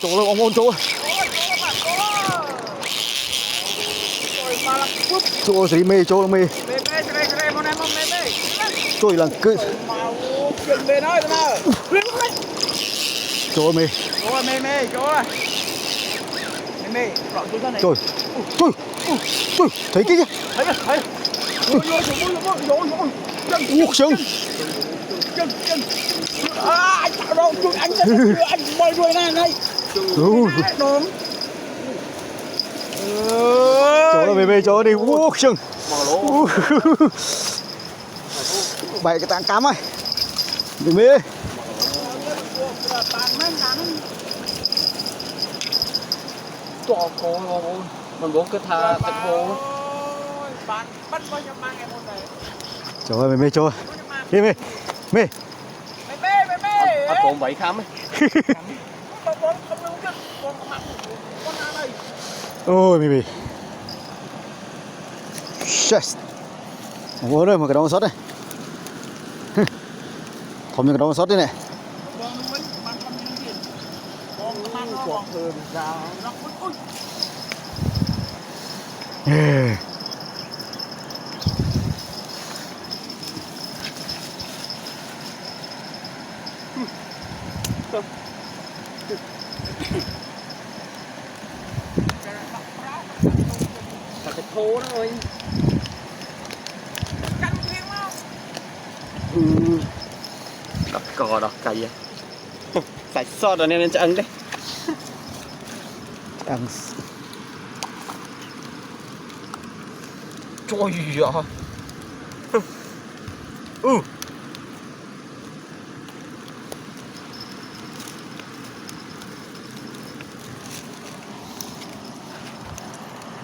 chỗ là ông ôn chỗ chỗ gì mê chỗ mê tôi là cứ chỗ mê tôi thấy cái gì uống sưng chỗ là mê chỗ đi uống sưng bảy cái tảng cám ấy đừng mê to cô mình bố cứ tha tạch vô trời ơi mê chỗ đi mê mê ăn còn 7 khám ấy ôi mê yes ngồi đây mà cái đống sót đây thòm cái đống sót đây này yeah. Thật thô đó ơi đọc cò đọc cày sạch sọt rồi nên cho ăn đấy ăn trời ơi